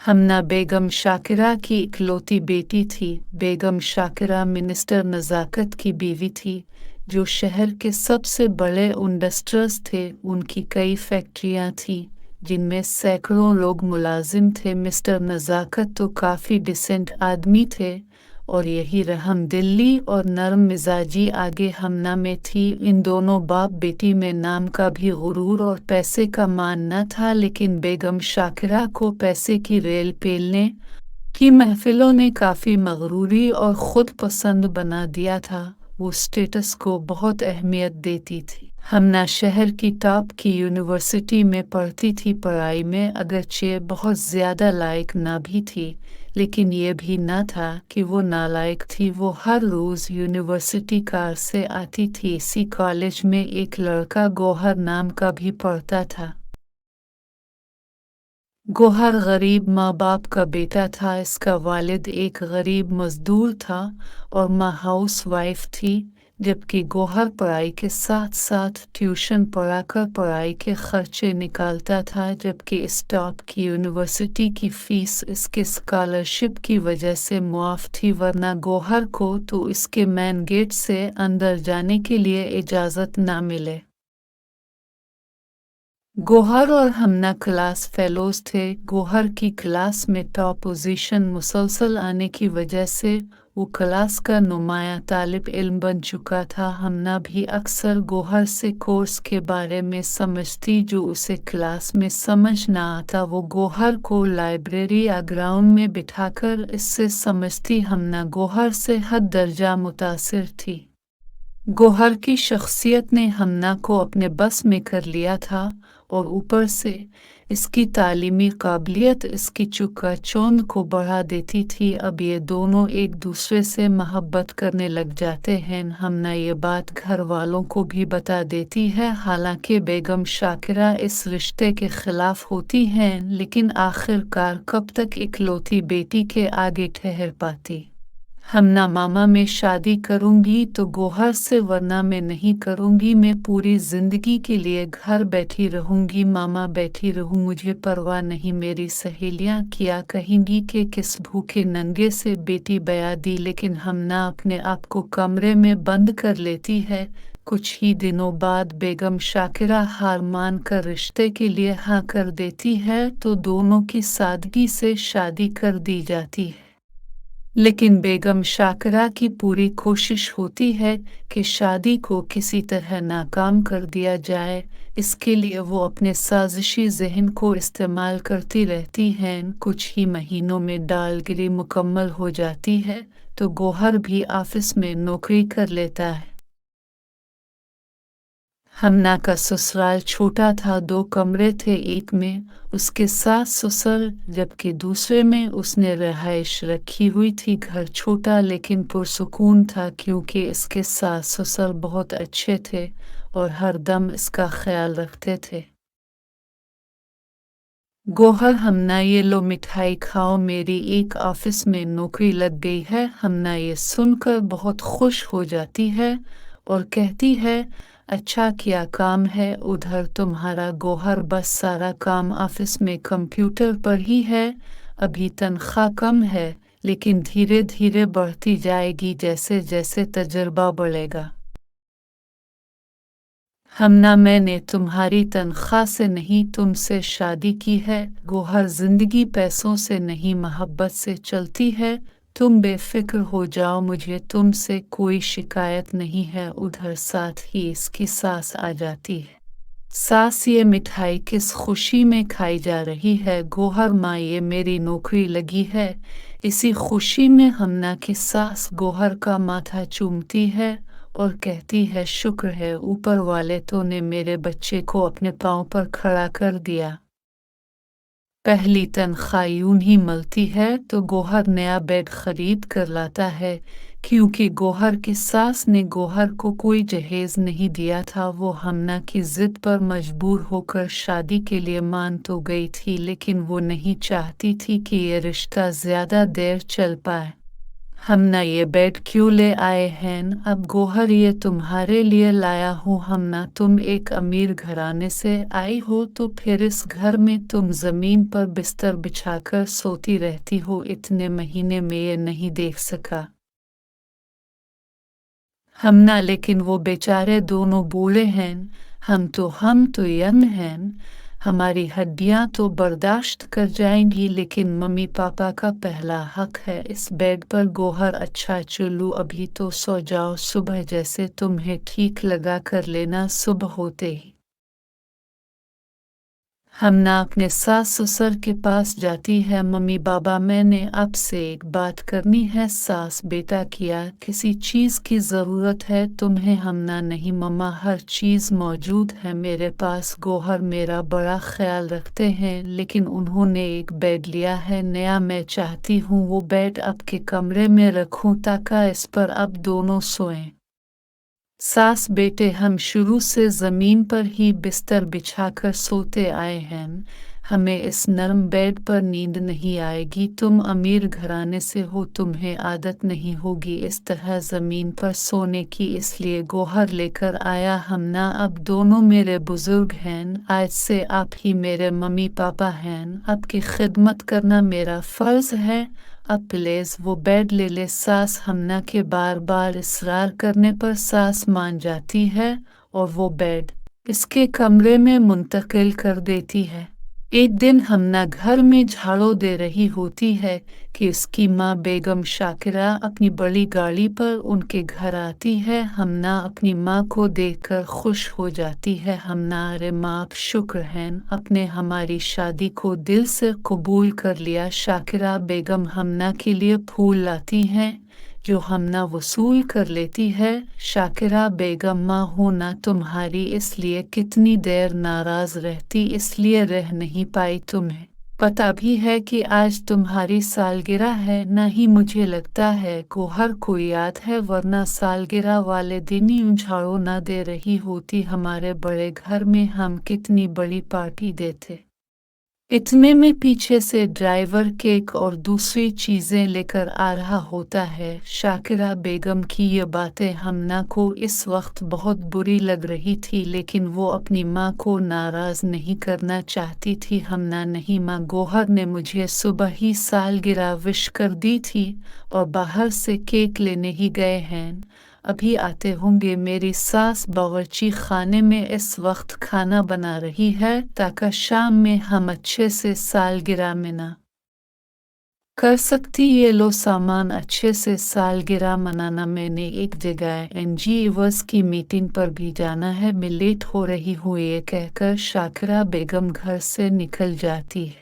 हमना बेगम शाकिरा की इकलौती बेटी थी। बेगम शाकिरा मिनिस्टर नज़ाकत की बीवी थी, जो शहर के सबसे बड़े इंडस्ट्रीज थे। उनकी कई फैक्ट्रियां थीं, जिनमें सैकड़ों लोग मुलाजिम थे। मिस्टर नज़ाकत तो काफ़ी डिसेंट आदमी थे, और यही रहम दिली और नरम मिजाजी आगे हमना में थी। इन दोनों बाप बेटी में नाम का भी गुरूर और पैसे का मान न था, लेकिन बेगम शाकिरा को पैसे की रेल पेलने की महफिलों ने काफ़ी मगरूरी और ख़ुद पसंद बना दिया था। वो स्टेटस को बहुत अहमियत देती थी। हमना शहर की टॉप की यूनिवर्सिटी में पढ़ती थी। पढ़ाई में अगरचे बहुत ज़्यादा लायक ना भी थी, लेकिन ये भी ना था कि वो नालायक थी। वो हर रोज़ यूनिवर्सिटी कार से आती थी। इसी कॉलेज में एक लड़का गौहर नाम का भी पढ़ता था। गौहर गरीब माँ बाप का बेटा था। इसका वालिद एक गरीब मजदूर था और माँ हाउस वाइफ थी, जबकि गौहर पढ़ाई के साथ साथ ट्यूशन पढ़ाकर पढ़ाई के खर्चे निकालता था। जबकि इस टॉप की यूनिवर्सिटी की फ़ीस इसके स्कॉलरशिप की वजह से मुआफ़ थी, वरना गौहर को तो इसके मेन गेट से अंदर जाने के लिए इजाज़त ना मिले। गौहर और हमना क्लास फेलोज थे। गौहर की क्लास में टॉप पोजीशन मुसलसल आने की वजह से वो क्लास का नुमाया तालिब इल्म बन चुका था। हमना भी अक्सर गौहर से कोर्स के बारे में समझती जो उसे क्लास में समझ ना आता। वो गौहर को लाइब्रेरी या ग्राउंड में बिठाकर इससे समझती। हमना गौहर से हद दर्जा मुतासिर थी। गौहर की शख्सियत ने हमना को अपने बस में कर लिया था, और ऊपर से इसकी तालीमी काबिलियत इसकी चुकाचौंध को बढ़ा देती थी। अब ये दोनों एक दूसरे से मोहब्बत करने लग जाते हैं। हमना ये बात घर वालों को भी बता देती है। हालांकि बेगम शाकिरा इस रिश्ते के खिलाफ होती हैं, लेकिन आखिरकार कब तक इकलौती बेटी के आगे ठहर पाती। हमना मामा मैं शादी करूंगी तो गौहर से, वरना मैं नहीं करूंगी। मैं पूरी ज़िंदगी के लिए घर बैठी रहूंगी, मामा बैठी रहूं, मुझे परवाह नहीं। मेरी सहेलियां क्या कहेंगी कि किस भूखे नंगे से बेटी ब्याह दी। लेकिन हमना अपने आप को कमरे में बंद कर लेती है। कुछ ही दिनों बाद बेगम शाकिरा हार मान कर रिश्ते के लिए हाँ कर देती है, तो दोनों की सादगी से शादी कर दी जाती है। लेकिन बेगम शाकिरा की पूरी कोशिश होती है कि शादी को किसी तरह नाकाम कर दिया जाए। इसके लिए वो अपने साजिशी जहन को इस्तेमाल करती रहती हैं। कुछ ही महीनों में डालगिरी मुकम्मल हो जाती है, तो गौहर भी ऑफिस में नौकरी कर लेता है। हमना का ससुराल छोटा था। 2 कमरे थे, एक में उसके सास ससुर, जबकि दूसरे में उसने रहायश रखी हुई थी। घर छोटा लेकिन पुरसुकून था, क्योंकि इसके सास ससुर बहुत अच्छे थे और हर दम इसका ख्याल रखते थे। गौहर, हमना ये लो मिठाई खाओ, मेरी एक ऑफिस में नौकरी लग गई है। हमना ये सुनकर बहुत खुश हो जाती है और कहती है, अच्छा क्या काम है उधर तुम्हारा। गौहर, बस सारा काम ऑफिस में कंप्यूटर पर ही है। अभी तनख्वाह कम है, लेकिन धीरे धीरे बढ़ती जाएगी जैसे जैसे तजुर्बा बढ़ेगा। हमना, मैंने तुम्हारी तनख्वाह से नहीं तुमसे शादी की है। गौहर, जिंदगी पैसों से नहीं मोहब्बत से चलती है। तुम बेफिक्र हो जाओ, मुझे तुमसे कोई शिकायत नहीं है। उधर साथ ही इसकी सास आ जाती है। सास, ये मिठाई किस खुशी में खाई जा रही है। गौहर, माँ ये मेरी नौकरी लगी है। इसी खुशी में हमना की सास गौहर का माथा चूमती है और कहती है, शुक्र है ऊपर वाले तो ने मेरे बच्चे को अपने पाँव पर खड़ा कर दिया। पहली तनख्वाह यूं ही मिलती है तो गौहर नया बेड खरीद कर लाता है। क्योंकि गौहर की सास ने गौहर को कोई जहेज नहीं दिया था, वो हमना की जिद पर मजबूर होकर शादी के लिए मान तो गई थी, लेकिन वो नहीं चाहती थी कि ये रिश्ता ज़्यादा देर चल पाए। हमना ये बेड क्यों ले आए हैं? अब गोहर ये तुम्हारे लिए लाया हूँ। हमना तुम एक अमीर घराने से आई हो तो फिर इस घर में तुम जमीन पर बिस्तर बिछाकर सोती रहती हो। इतने महीने में ये नहीं देख सका हमना, लेकिन वो बेचारे दोनों बूढ़े हैं। हम तो यंग हैं। हमारी हड्डियां तो बर्दाश्त कर जाएंगी, लेकिन मम्मी पापा का पहला हक है इस बेड पर। गोहर अच्छा चुल्लू, अभी तो सो जाओ, सुबह जैसे तुम्हें ठीक लगा कर लेना। सुबह होते ही हमना अपने सास ससुर के पास जाती है। मम्मी बाबा, मैंने आपसे एक बात करनी है। सास, बेटा क्या किसी चीज़ की ज़रूरत है तुम्हें? हमना, नहीं मम्मा, हर चीज़ मौजूद है मेरे पास। गोहर, मेरा बड़ा ख्याल रखते हैं, लेकिन उन्होंने एक बेड लिया है नया। मैं चाहती हूँ वो बेड आपके कमरे में रखूँ ताकि इस पर आप दोनों सोएं। सास, बेटे हम शुरू से ज़मीन पर ही बिस्तर बिछाकर सोते आए हैं। हमें इस नरम बेड पर नींद नहीं आएगी। तुम अमीर घराने से हो, तुम्हें आदत नहीं होगी इस तरह ज़मीन पर सोने की, इसलिए गोहर लेकर आया। हमना, अब दोनों मेरे बुजुर्ग हैं। आज से आप ही मेरे मम्मी पापा हैं। आपकी खिदमत करना मेरा फ़र्ज़ है। अब प्लीज़ वो बेड ले ले। सास हमना के बार बार इसरार करने पर सास मान जाती है और वो बेड इसके कमरे में मुंतकिल कर देती है। एक दिन हमना घर में झाड़ू दे रही होती है कि उसकी माँ बेगम शाकिरा अपनी बड़ी गाड़ी पर उनके घर आती है। हमना अपनी माँ को देखकर खुश हो जाती है। हमना, अरे माँ, आप शुक्र हैं, आपने हमारी शादी को दिल से कबूल कर लिया। शाकिरा बेगम हमना के लिए फूल लाती हैं जो हमना वसूल कर लेती है। शाकिरा बेगम, माँ होना तुम्हारी, इसलिए कितनी देर नाराज़ रहती, इसलिए रह नहीं पाई। तुम्हें पता भी है कि आज तुम्हारी सालगिरह है। ना ही मुझे लगता है गोहर को याद है, वरना सालगिरह वाले दिन ही झाड़ू ना दे रही होती। हमारे बड़े घर में हम कितनी बड़ी पार्टी देते। इतने में पीछे से ड्राइवर केक और दूसरी चीज़ें लेकर आ रहा होता है। शाकिरा बेगम की ये बातें हमना को इस वक्त बहुत बुरी लग रही थी, लेकिन वो अपनी माँ को नाराज़ नहीं करना चाहती थी। हमना, नहीं माँ, गोहर ने मुझे सुबह ही सालगिरह विश कर दी थी और बाहर से केक लेने ही गए हैं, अभी आते होंगे। मेरी सास बावर्ची खाने में इस वक्त खाना बना रही है ताकि शाम में हम अच्छे से सालगिरह मना कर सकती। ये लो सामान, अच्छे से सालगिरह मनाना। मैंने एक जगह NGOs की मीटिंग पर भी जाना है, मैं लेट हो रही हूँ। ये कहकर शाकिरा बेगम घर से निकल जाती है।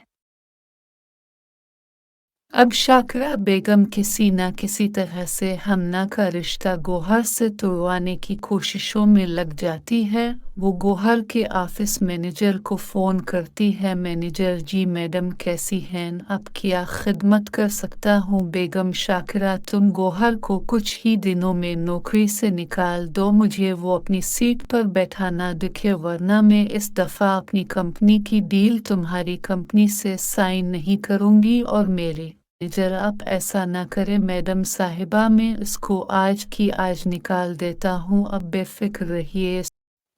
अब शाकिरा बेगम किसी न किसी तरह से हमना का रिश्ता गोहर से तोड़वाने की कोशिशों में लग जाती है। वो गोहर के ऑफिस मैनेजर को फ़ोन करती है। मैनेजर जी, मैडम कैसी हैं आप? क्या खिदमत कर सकता हूँ? बेगम शाकिरा, तुम गोहर को कुछ ही दिनों में नौकरी से निकाल दो, मुझे वो अपनी सीट पर बैठा ना दिखे, वरना मैं इस दफ़ा अपनी कंपनी की डील तुम्हारी कंपनी से साइन नहीं करूँगी। और मेरे मैनेजर, आप ऐसा ना करें मैडम साहिबा, मैं इसको आज की आज निकाल देता हूँ, अब बेफिक्र रहिए।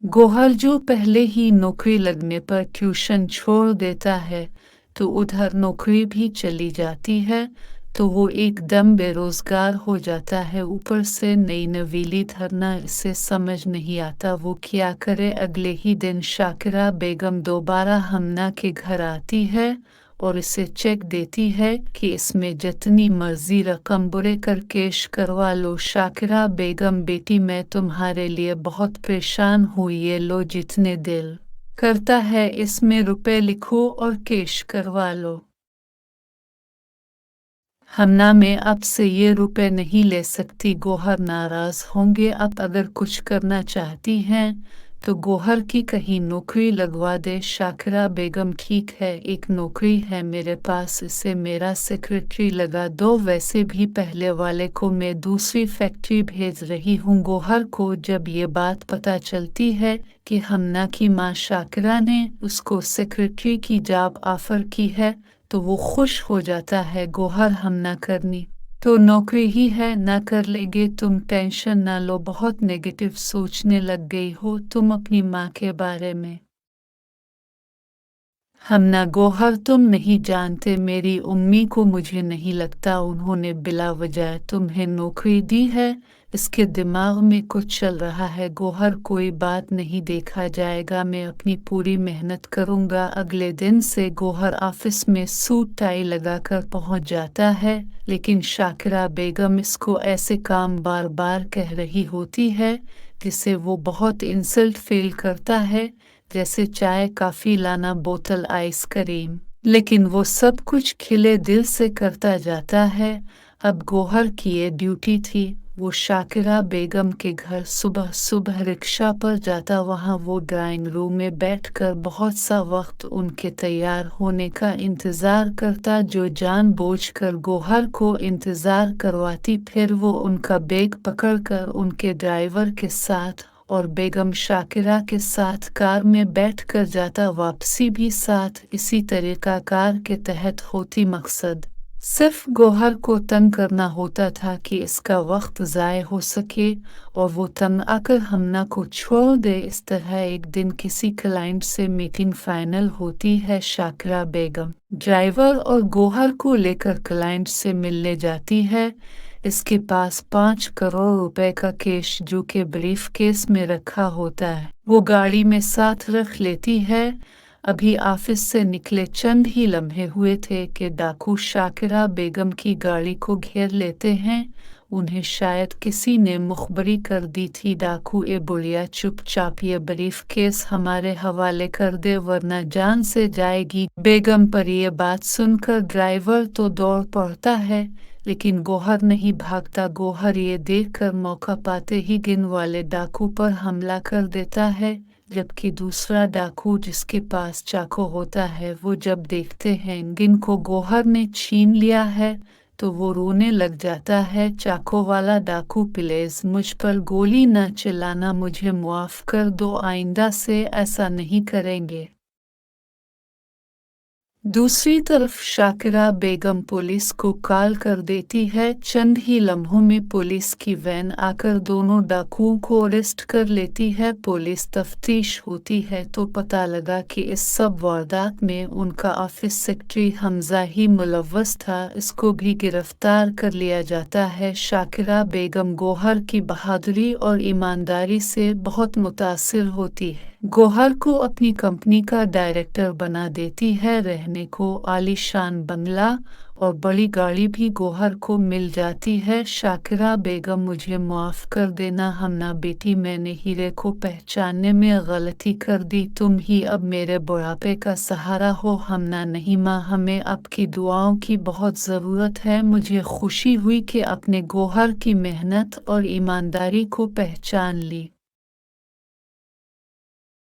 गोहर जो पहले ही नौकरी लगने पर ट्यूशन छोड़ देता है तो उधर नौकरी भी चली जाती है, तो वो एकदम बेरोजगार हो जाता है। ऊपर से नई नवीली धरना, इसे समझ नहीं आता वो क्या करे। अगले ही दिन शाकिरा बेगम दोबारा हमना के घर आती है और इसे चेक देती है कि इसमें जितनी मर्जी रकम बुरे कर कैश करवा लो। शाकिरा बेगम, बेटी मैं तुम्हारे लिए बहुत परेशान हुई, ये लो, जितने दिल करता है इसमें रुपए लिखो और कैश करवा लो। हमना, मैं आपसे ये रुपए नहीं ले सकती। गोहर नाराज़ होंगे। आप अगर कुछ करना चाहती हैं तो गोहर की कहीं नौकरी लगवा दे। शाकिरा बेगम, ठीक है, एक नौकरी है मेरे पास, इसे मेरा सेक्रेटरी लगा दो। वैसे भी पहले वाले को मैं दूसरी फैक्ट्री भेज रही हूँ। गोहर को जब ये बात पता चलती है कि हमना की माँ शाकिरा ने उसको सेक्रेटरी की जॉब ऑफर की है तो वो खुश हो जाता है। गोहर हमना करनी तो नौकरी ही है, ना कर लेगे, तुम टेंशन ना लो, बहुत नेगेटिव सोचने लग गई हो तुम अपनी माँ के बारे में। हमना गौहर, तुम नहीं जानते मेरी उम्मी को, मुझे नहीं लगता उन्होंने बिला वजह तुम्हें नौकरी दी है, इसके दिमाग में कुछ चल रहा है। गौहर कोई बात नहीं, देखा जाएगा, मैं अपनी पूरी मेहनत करूँगा। अगले दिन से गौहर ऑफिस में सूट टाई लगाकर पहुँच जाता है, लेकिन शाकिरा बेगम इसको ऐसे काम बार बार कह रही होती है जिससे वो बहुत इंसल्ट फील करता है, जैसे चाय कॉफ़ी लाना, बोतल आइसक्रीम, लेकिन वो सब कुछ खिले दिल से करता जाता है। अब गौहर की ये ड्यूटी थी, वो शाकिरा बेगम के घर सुबह सुबह रिक्शा पर जाता, वहाँ वो ड्राइंग रूम में बैठकर बहुत सा वक्त उनके तैयार होने का इंतज़ार करता, जो जानबूझकर गौहर को इंतज़ार करवाती। फिर वो उनका बैग पकड़कर उनके ड्राइवर के साथ और बेगम शाकिरा के साथ कार में बैठकर जाता, वापसी भी साथ। इसी तरीका कार के तहत होती, मकसद सिर्फ गौहर को तंग करना होता था कि इसका वक्त ज़ाय हो सके और वो तंग आकर हमना को छोड़ दे। इस तरह एक दिन किसी क्लाइंट से मीटिंग फाइनल होती है। शाकिरा बेगम ड्राइवर और गौहर को लेकर क्लाइंट से मिलने जाती है। इसके पास 5 करोड़ रुपए का कैश जो कि ब्रीफ केस में रखा होता है, वो गाड़ी में साथ रख लेती है। अभी ऑफिस से निकले चंद ही लम्हे हुए थे कि डाकू शाकिरा बेगम की गाड़ी को घेर लेते हैं। उन्हें शायद किसी ने मुखबरी कर दी थी, डाकू ए बुढ़िया चुपचाप ये ब्रीफ केस हमारे हवाले कर दे वरना जान से जाएगी। बेगम पर यह बात सुनकर ड्राइवर तो दौड़ पड़ता है, लेकिन गौहर नहीं भागता। गौहर ये देखकर मौका पाते ही गिन वाले डाकू पर हमला कर देता है, जबकि दूसरा डाकू जिसके पास चाकू होता है, वो जब देखते हैं गिन को गौहर ने छीन लिया है तो वो रोने लग जाता है। चाकू वाला डाकू, प्लीज मुझ पर गोली न चलाना, मुझे मुआफ कर दो, आइंदा से ऐसा नहीं करेंगे। दूसरी तरफ शाकिरा बेगम पुलिस को कॉल कर देती है। चंद ही लम्हों में पुलिस की वैन आकर दोनों डाकुओं को अरेस्ट कर लेती है। पुलिस तफ्तीश होती है तो पता लगा कि इस सब वारदात में उनका ऑफिस सेक्रेटरी हमजा ही मुलव्वस था। इसको भी गिरफ्तार कर लिया जाता है। शाकिरा बेगम गौहर की बहादुरी और ईमानदारी से बहुत मुतासिर होती है, गौहर को अपनी कंपनी का डायरेक्टर बना देती है। रहने को आलीशान बंगला और बड़ी गाड़ी भी गौहर को मिल जाती है। शाकिरा बेगम, मुझे माफ़ कर देना हमना बेटी, मैंने हीरे को पहचानने में गलती कर दी, तुम ही अब मेरे बुढ़ापे का सहारा हो। हमना नहीं माँ, हमें आपकी दुआओं की बहुत ज़रूरत है। मुझे खुशी हुई कि आपने गौहर की मेहनत और ईमानदारी को पहचान ली।